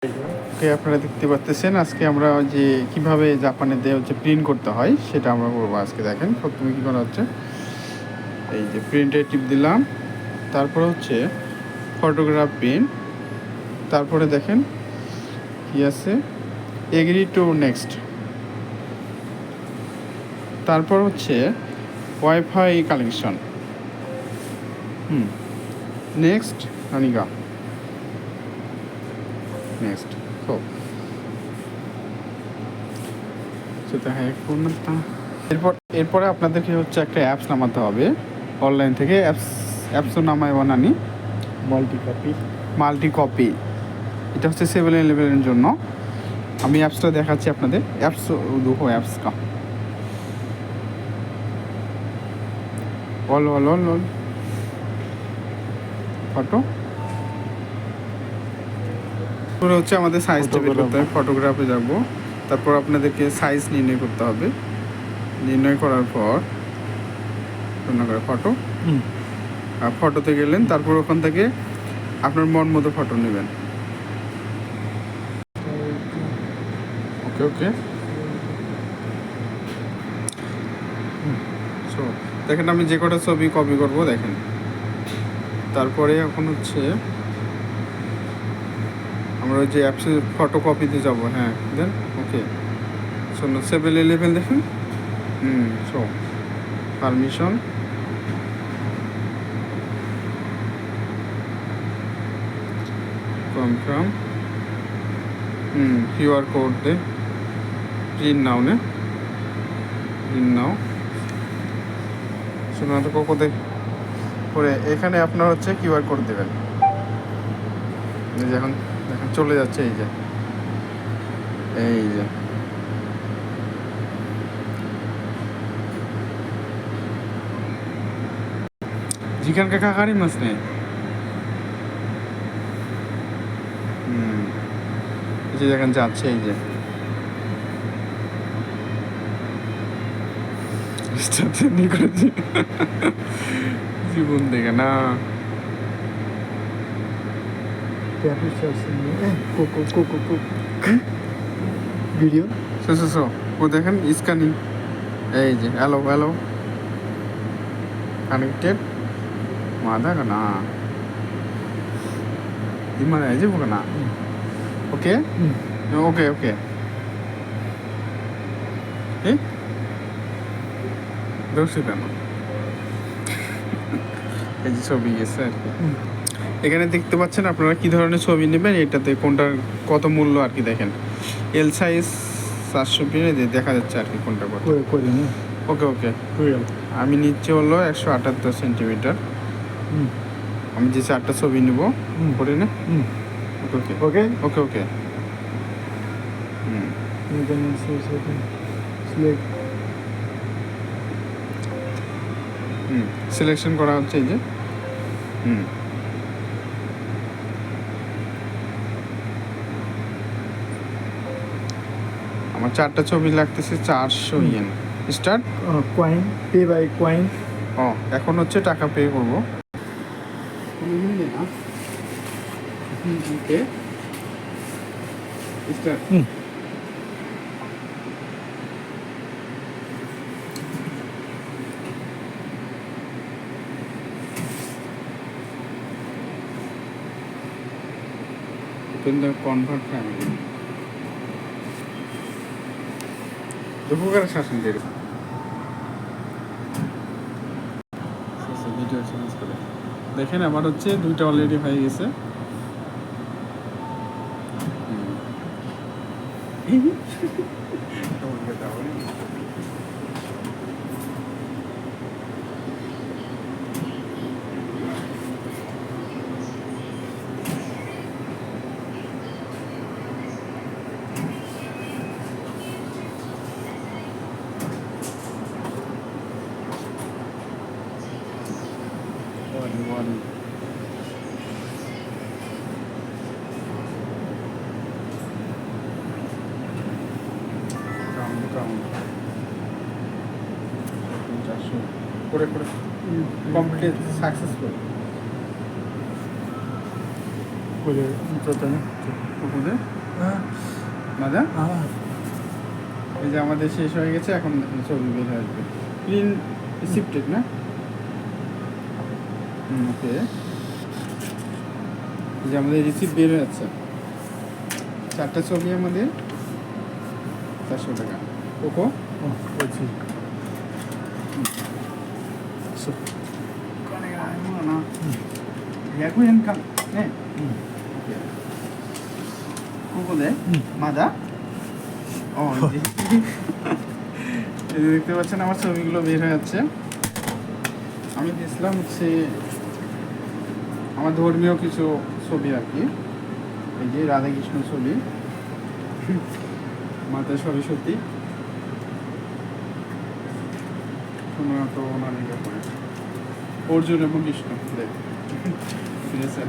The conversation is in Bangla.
ওকে, আপনারা দেখতে পাচ্ছেন আজকে আমরা যে কিভাবে জাপানেতে হচ্ছে প্রিন্ট করতে হয় সেটা আমরা করবো আজকে। দেখেন প্রথমে কী করা হচ্ছে, এই যে প্রিন্টে টিপ দিলাম, তারপরে হচ্ছে ফটোগ্রাফ প্রিন্ট, তারপরে দেখেন কি আছে এগ্রি টু নেক্সট, তারপর হচ্ছে ওয়াইফাই কানেকশন, নেক্সট নানিগা নেক্সট। তো সেটা হ্যাঁ এরপরে আপনাদেরকে হচ্ছে একটা অ্যাপস নামাতে হবে অনলাইন থেকে। অ্যাপসও নামায় বানানি মাল্টি কপি। এটা হচ্ছে 7-Eleven জন্য। আমি অ্যাপসটা দেখাচ্ছি আপনাদের। অ্যাপস দেখো, অ্যাপস কা all all all all photo পুরো হচ্ছে আমাদের সাইজটা বের করতে হবে। ফটোগ্রাফে যাবো, তারপর আপনাদেরকে সাইজ নির্ণয় করতে হবে। নির্ণয় করার পর ফটো, আর ফটোতে গেলেন, তারপর ওখান থেকে আপনার মন মতো ফটো নেবেন। ওকে ওকে সো দেখেন আমি যে কটা ছবি কপি করব দেখেন। তারপরে এখন হচ্ছে আমরা ওই যে অ্যাপসে ফটো কপিতে যাবো। হ্যাঁ দেন ওকে। শোনো 7-Eleven দেখেন। So permission, confirm, QR code দে, প্রিন্ট নাও নে, প্রিন্ট নাও। শোনো তো কোকোতে করে এখানে আপনার হচ্ছে কিউআর কোড দেবেন। এই যে এখন দেখেন চলে যাচ্ছে, এই যে জিকান কাকা কারি মাছ নেই। এই যে দেখেন যাচ্ছে, এই যে জীবন দেখে না ভিডিও ও দেখেন স্ক্যানিং। এই যে হ্যালো হ্যালো কানেক্টেড মাদা না ইমান এই যে না ওকে ওকে ওকে এই দর্শি কেন এই যে ছবি গেছে আর কি। এখানে দেখতে পাচ্ছেন আপনারা কি ধরনের ছবি নেবেন, এটাতে কোনটার কত মূল্য আর কি। দেখেন এল সাইজ 400 পিনে দেখা যাচ্ছে আর কি কোনটা কত। ওকে ওকে আমি নিচ্ছে হলো 178 সেন্টিমিটার। আমি যে 4টা ছবি নেব করে নে। ওকে ওকে ওকে ওকে সিলেকশন করা হচ্ছে, এই যে আমার 4টা ছবি লাগতেছে 400 yen. Start coin, pay by coin. এখন হচ্ছে টাকা পে করবো। Okay start. কনভার্ট ফ্যামিলি শাসন ভিডিও চেঞ্জ করে দেখেন। আমার হচ্ছে 2টা অলরেডি হয়ে গেছে। করে কমপ্লিট সাকসেসফুল। করে যত না ওপরে মাদা এই যে আমাদের শেষ হয়ে গেছে, এখন ছবি বের হয়ে আসবে। ক্লিন রিসিপ্টেড না? ওকে, এই যে আমাদের রিসিপ্ট বের হয়ে যাচ্ছে। 4টা ছবি আমাদের 400 টাকা। ওকো বলছি Yaku income, ne? Kuko de? Mada? ও এই যে দেখতে পাচ্ছেন আমার ছবিগুলো বের হয়ে যাচ্ছে। আমি দিয়েছিলাম হচ্ছে আমার ধর্মীয় কিছু ছবি আর কি। এই যে রাধাকৃষ্ণ ছবি, মাতা সরস্বতী, সম্ভবত ওনারই ব্যাপারে অর্জুন এবং কৃষ্ণ দেখ ঠিক আছে।